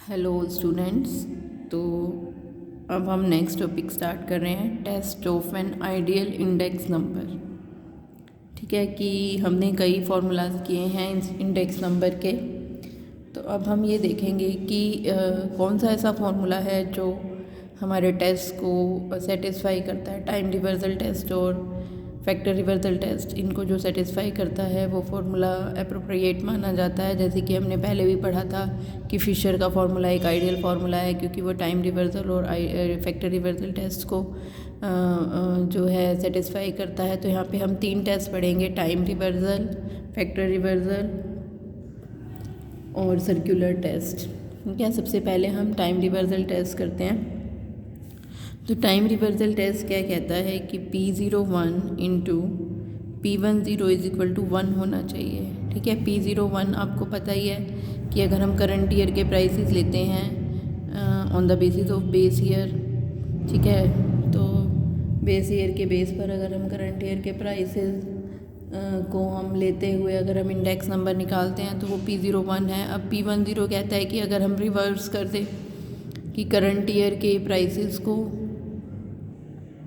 Hello students. तो अब हम नेक्स्ट टॉपिक स्टार्ट कर रहे हैं, test of an ideal index number. ठीक है कि हमने कई फार्मूलाज किए हैं इंडेक्स नंबर के। तो अब हम ये देखेंगे कि कौन सा ऐसा फार्मूला है जो हमारे टेस्ट को सेटिस्फाई करता है। टाइम रिवर्सल टेस्ट और फैक्टर रिवर्सल टेस्ट, इनको जो सेटिस्फाई करता है वो फार्मूला एप्रोप्रिएट माना जाता है। जैसे कि हमने पहले भी पढ़ा था कि फिशर का फार्मूला एक आइडियल फार्मूला है, क्योंकि वो टाइम रिवर्सल और फैक्टर रिवर्सल टेस्ट को जो है सेटिस्फाई करता है। तो यहाँ पे हम 3 टेस्ट पढ़ेंगे, टाइम रिवर्सल, फैक्टर रिवर्सल और सर्कुलर टेस्ट। ठीक है, सबसे पहले हम टाइम रिवर्सल टेस्ट करते हैं। तो टाइम रिवर्सल टेस्ट क्या कहता है कि P01 into P10 is equal to 1 होना चाहिए। ठीक है, P01 आपको पता ही है कि अगर हम करंट ईयर के प्राइसेस लेते हैं on the basis of base year, ठीक है, तो बेस ईयर के बेस पर अगर हम करंट ईयर के प्राइसेस को हम लेते हुए अगर हम इंडेक्स नंबर निकालते हैं तो वो P01 है। अब P10 कहता है कि अगर हम रिवर्स कर दें कि करंट ईयर के प्राइसेस को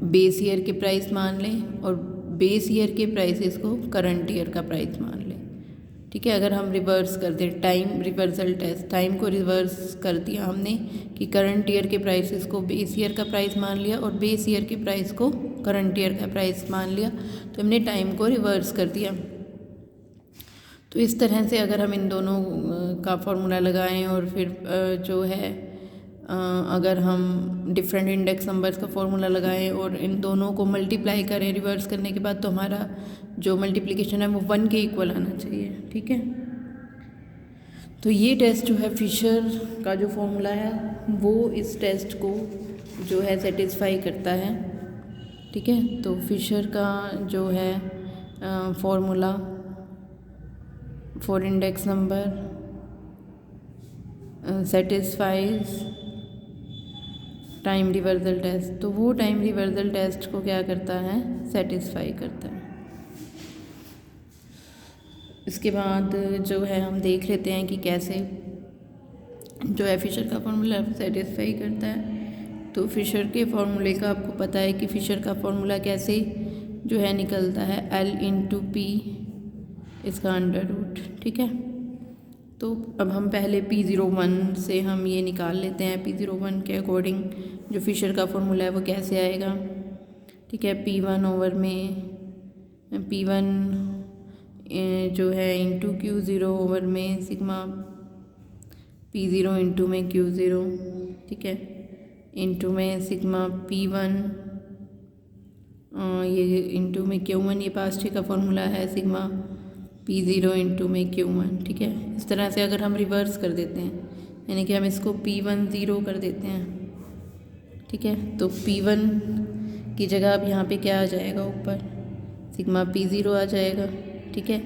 बेस ईयर के प्राइस मान लें और बेस ईयर के प्राइसेस को करंट ईयर का प्राइस मान लें। ठीक है, अगर हम रिवर्स कर दें टाइम रिवर्सल टेस्ट, टाइम को रिवर्स कर दिया हमने कि करंट ईयर के प्राइसेस को बेस ईयर का प्राइस मान लिया और बेस ईयर के प्राइस को करंट ईयर का प्राइस मान लिया, तो हमने टाइम को रिवर्स कर दिया। तो इस तरह से अगर हम इन दोनों का फॉर्मूला लगाएं और फिर जो है अगर हम डिफरेंट इंडेक्स नंबर्स का फॉर्मूला लगाएं और इन दोनों को मल्टीप्लाई करें रिवर्स करने के बाद, तो हमारा जो मल्टीप्लिकेशन है वो 1 के इक्वल आना चाहिए। ठीक है, तो ये टेस्ट जो है फिशर का जो फॉर्मूला है वो इस टेस्ट को जो है सेटिस्फाई करता है। ठीक है, तो फिशर का जो है formula for index number satisfies time reversal test, तो वो टाइम रिवर्सल टेस्ट को क्या करता है, सेटिस्फाई करता है। इसके बाद जो है हम देख लेते हैं कि कैसे जो है फिशर का फॉर्मूला सेटिस्फाई करता है। तो फिशर के फॉर्मूले का आपको पता है कि फिशर का फॉर्मूला कैसे जो है निकलता है, L इंटू पी इसका अंडर रूट। ठीक है, तो अब हम पहले P01 से हम ये निकाल लेते हैं। P01 के अकॉर्डिंग जो फिशर का फॉर्मूला है वो कैसे आएगा। ठीक है, P1 ओवर में P1 जो है इंटू Q0 ओवर में सिग्मा P0 इंटू में Q0, ठीक है, इंटू में सिग्मा P1 ये इंटू में Q1, ये पास्ट का फॉर्मूला है सिग्मा P0 इंटू में Q1। ठीक है, इस तरह से अगर हम रिवर्स कर देते हैं यानी कि हम इसको P10 कर देते हैं। ठीक है, तो P1 की जगह अब यहाँ पे क्या आ जाएगा, ऊपर सिग्मा P0 आ जाएगा। ठीक है,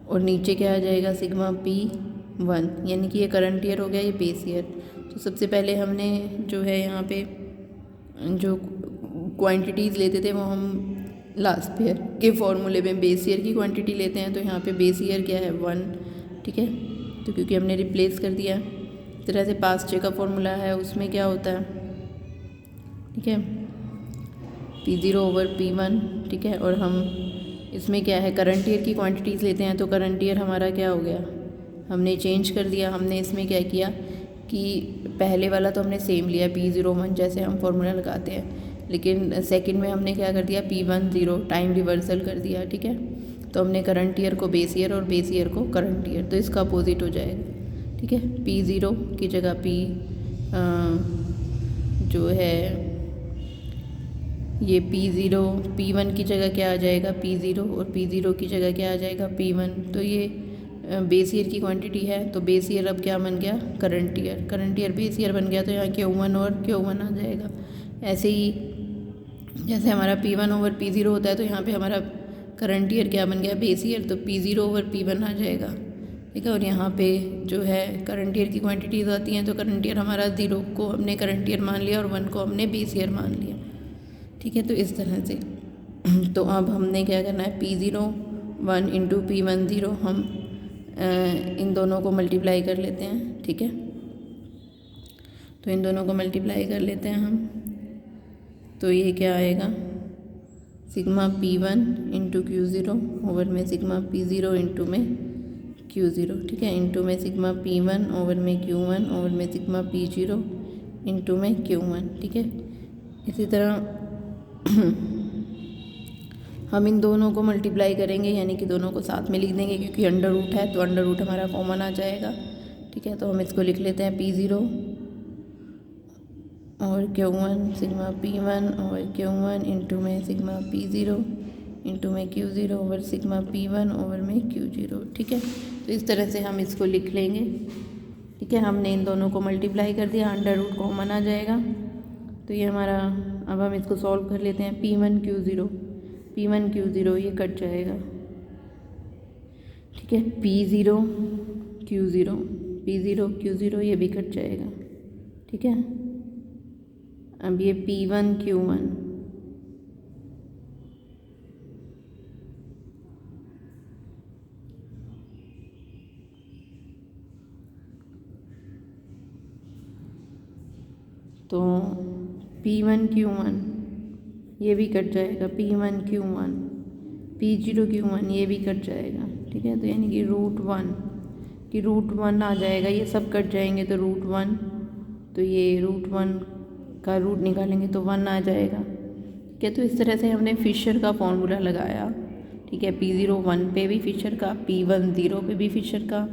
और नीचे क्या आ जाएगा, सिग्मा P1, यानी कि ये करंट ईयर हो गया, ये बेस ईयर। तो सबसे पहले हमने जो है यहाँ पे जो क्वांटिटीज़ लेते थे वो हम लास्ट ईयर के फॉर्मूले में बेस ईयर की क्वांटिटी लेते हैं। तो यहाँ पे बेस ईयर क्या है, 1। ठीक है, तो क्योंकि हमने रिप्लेस कर दिया। इस तरह से पास्ट ईयर का फॉर्मूला है उसमें क्या होता है, ठीक है, P0 ओवर P1। ठीक है, और हम इसमें क्या है, करंट ईयर की क्वांटिटीज़ लेते हैं। तो करंट ईयर हमारा क्या हो गया, हमने चेंज कर दिया। हमने इसमें क्या किया कि पहले वाला तो हमने सेम लिया P01 जैसे हम फॉर्मूला लगाते हैं, लेकिन सेकंड में हमने क्या कर दिया, P10 टाइम रिवर्सल कर दिया। ठीक है, तो हमने करंट ईयर को बेस ईयर और बेस ईयर को करंट ईयर, तो इसका अपोजिट हो जाएगा। ठीक है, P0 की जगह P जो है ये P0, P1 की जगह क्या आ जाएगा, P0, और P0 की जगह क्या आ जाएगा, P1। तो ये बेस ईयर की क्वांटिटी है, तो बेस ईयर अब क्या बन गया, current year. Current year base year बन गया, तो यहाँ Q1 और Q1 आ जाएगा। ऐसे ही जैसे हमारा P1 ओवर P0 होता है, तो यहाँ पे हमारा करंट ईयर क्या बन गया, बेस ईयर, तो P0 ओवर P1 आ जाएगा। ठीक है, और यहाँ पे जो है करंट ईयर की क्वांटिटीज़ आती हैं, तो करंट ईयर हमारा 0 को हमने करंट ईयर मान लिया और 1 को हमने बेस ईयर मान लिया। ठीक है, तो इस तरह से तो अब हमने क्या करना है, P01 इंटू P10 हम इन दोनों को मल्टीप्लाई कर लेते हैं। ठीक है, तो इन दोनों को मल्टीप्लाई कर लेते हैं हम, तो ये क्या आएगा, sigma P1 into Q0 over में सिग्मा P0 इंटू में Q0, ठीक है, इंटू में सिग्मा P1 ओवर में Q1 ओवर में सिग्मा P0 इंटू में Q1, ठीक है। इसी तरह हम इन दोनों को मल्टीप्लाई करेंगे, यानी कि दोनों को साथ में लिख देंगे, क्योंकि अंडर रूट है तो अंडर रूट हमारा कॉमन आ जाएगा, ठीक है। तो हम इसको लिख लेते हैं P0 और Q1 सिग्मा P1 और Q1 इंटू में सिग्मा P0 इंटू में Q0 over sigma P1 over में Q0, ठीक है। तो इस तरह से हम इसको लिख लेंगे, ठीक है। हमने इन दोनों को मल्टीप्लाई कर दिया, अंडर रूट कॉमन आ जाएगा, तो ये हमारा, अब हम इसको सॉल्व कर लेते हैं। P1 Q0 ये कट जाएगा, ठीक है। P0 Q0 ये भी कट जाएगा, ठीक है। अब ये P1 Q1 तो P1 Q1 ये भी कट जाएगा, P1 Q1 P0 Q1 ये भी कट जाएगा, ठीक है। तो यानी कि रूट वन आ जाएगा, ये सब कट जाएंगे तो रूट वन, तो ये रूट वन का रूट निकालेंगे तो 1 आ जाएगा, ठीक है। तो इस तरह से हमने फिशर का फॉर्मूला लगाया, ठीक है। P0 1 पे भी फिशर का, P1 0 पे भी फिशर का,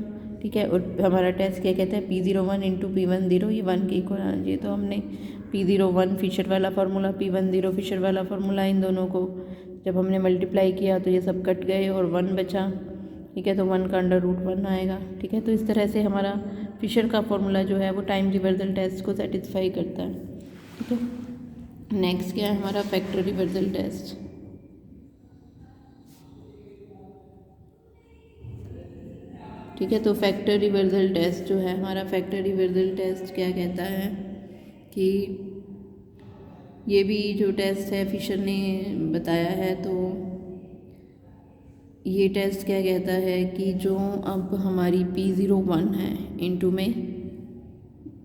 ठीक है। और हमारा टेस्ट क्या कहता है, P0 1 इंटू P1 0 ये 1 के इक्वल आना चाहिए। तो हमने P0 1 फिशर वाला फार्मूला, P1 0 फिशर वाला फार्मूला, इन दोनों को जब हमने मल्टीप्लाई किया तो ये सब कट गए और 1 बचा, ठीक है। तो 1 का अंडर रूट 1 आएगा, ठीक है। तो इस तरह से हमारा फिशर का फॉर्मूला जो है वो टाइम रिवर्सल टेस्ट को सेटिस्फाई करता है, ठीक है। नेक्स्ट क्या है हमारा, फैक्टर रिवर्सल टेस्ट। ठीक है, तो फैक्टर रिवर्सल टेस्ट जो है हमारा, फैक्टर रिवर्सल टेस्ट क्या कहता है कि ये भी जो टेस्ट है फिशर ने बताया है, तो ये टेस्ट क्या कहता है कि जो अब हमारी P0 1 है इंटू में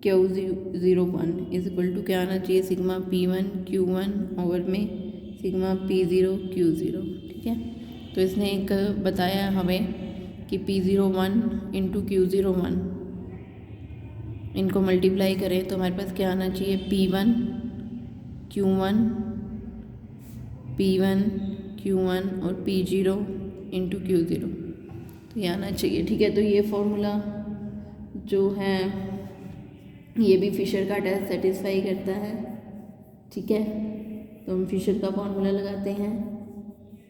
Q0 1 इज इक्वल टू क्या आना चाहिए, सिग्मा P1 Q1 ओवर में सिग्मा P0 Q0, ठीक है। तो इसने एक बताया हमें कि P0 1 इंटू Q0 1 इनको मल्टीप्लाई करें तो हमारे पास क्या आना चाहिए, P1 Q1 और P0 इंटू Q0, तो ये आना चाहिए, ठीक है। तो ये फॉर्मूला जो है ये भी फिशर का टेस्ट सेटिस्फाई करता है, ठीक है। तो हम फिशर का फॉर्मूला लगाते हैं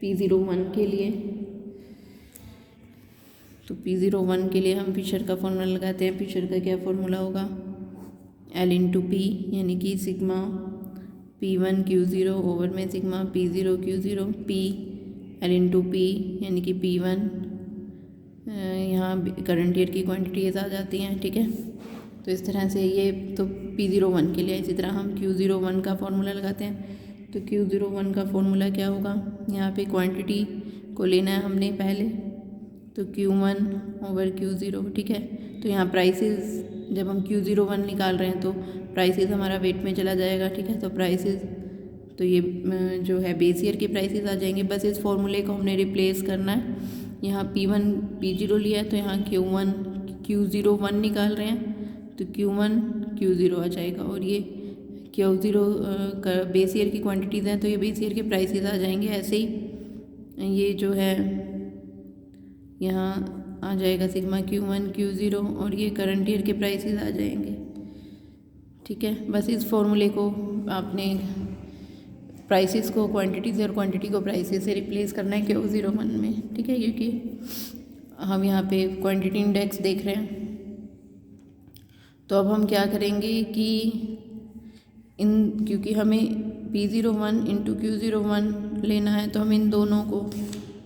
P0 1 के लिए, तो P0 1 के लिए हम फिशर का फॉर्मूला लगाते हैं। फिशर का क्या फॉर्मूला होगा, L इंटू P यानी कि सिग्मा P1 Q0 ओवर में sigma P0 Q0, P L into P यानी कि P1, यहाँ करंट ईयर की क्वांटिटीज आ जाती हैं, ठीक है। तो इस तरह से ये तो P0 1 के लिए, इसी तरह हम Q0 1 का फॉर्मूला लगाते हैं। तो Q0 1 का फॉर्मूला क्या होगा, यहाँ पे क्वांटिटी को लेना है हमने पहले, तो Q1 ओवर Q0, ठीक है। तो यहाँ प्राइसेस जब हम Q0 1 निकाल रहे हैं तो प्राइसेस हमारा वेट में चला जाएगा, ठीक है। तो प्राइसेस, तो ये जो है बेस ईयर के प्राइसेस आ जाएंगे। बस इस फॉर्मूले को हमने रिप्लेस करना है, यहाँ P1 P0 लिया है तो यहाँ Q1 Q0 1 निकाल रहे हैं तो Q1 Q0 आ जाएगा, और ये Q0 का बेस ईयर की क्वांटिटीज़ हैं तो ये बेस ईयर के प्राइसेस आ जाएंगे। ऐसे ही ये जो है यहाँ आ जाएगा सिग्मा Q1 Q0 और ये करंट ईयर के प्राइसेस आ जाएंगे, ठीक है। बस इस फॉर्मूले को आपने प्राइसेस को क्वांटिटी से और क्वांटिटी को प्राइसेस से रिप्लेस करना है Q0 1 में, ठीक है। क्योंकि हम यहाँ पे क्वांटिटी इंडेक्स देख रहे हैं, तो अब हम क्या करेंगे कि क्योंकि हमें P0 1 इंटू Q0 1 लेना है, तो हम इन दोनों को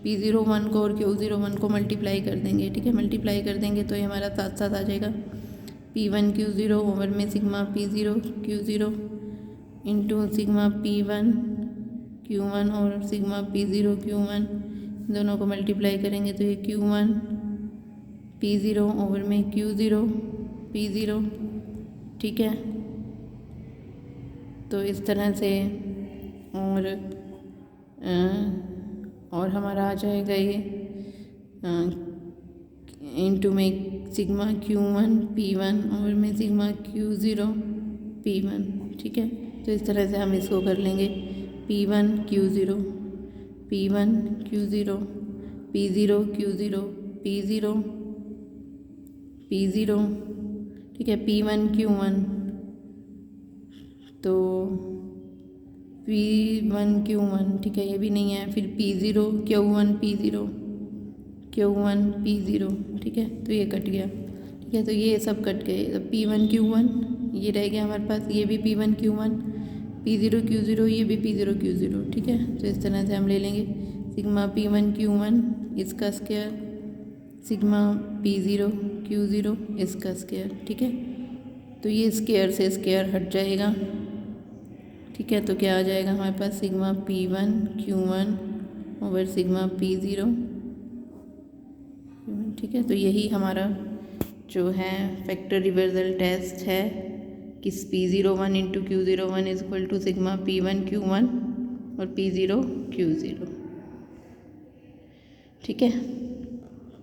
P0 1 को और Q0 1 को मल्टीप्लाई कर देंगे, ठीक है। मल्टीप्लाई कर देंगे तो ये हमारा साथ साथ आ जाएगा P1 Q0 ओवर में sigma P0 Q0 into sigma P1 Q1 और सिग्मा P0 Q1, दोनों को मल्टीप्लाई करेंगे तो ये Q1 P0 ओवर में Q0 P0, ठीक है। तो इस तरह से और हमारा आ जाएगा ये इनटू में सिग्मा Q1 P1 और में सिग्मा Q0 P1। ठीक है, तो इस तरह से हम इसको कर लेंगे P1 Q0 P1 Q0 P0 Q0 P0 P0। ठीक है, P1 Q1 तो P1 Q1। ठीक है, ये भी नहीं है। फिर P0 Q1 P0 Q1 P0। ठीक है, तो ये कट गया। ठीक है, तो ये सब कट गए। तो P1 Q1 ये रह गया हमारे पास, ये भी P1 Q1 P0 Q0 ये भी P0 Q0। ठीक है, तो इस तरह से हम ले लेंगे सिग्मा P1 Q1 इसका स्क्वायर सिग्मा P0 Q0 इसका स्क्वायर। ठीक है, तो ये स्क्वायर से स्क्वायर हट जाएगा। ठीक है, तो क्या आ जाएगा हमारे पास sigma P1 Q1 over sigma P0। ठीक है, तो यही हमारा जो है फैक्टर रिवर्सल टेस्ट है कि P01 into Q01 is equal to sigma P1 Q1 और P0 Q0। ठीक है,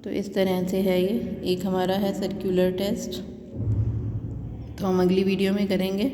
तो इस तरह से है ये एक हमारा है सर्कुलर टेस्ट। तो हम अगली वीडियो में करेंगे।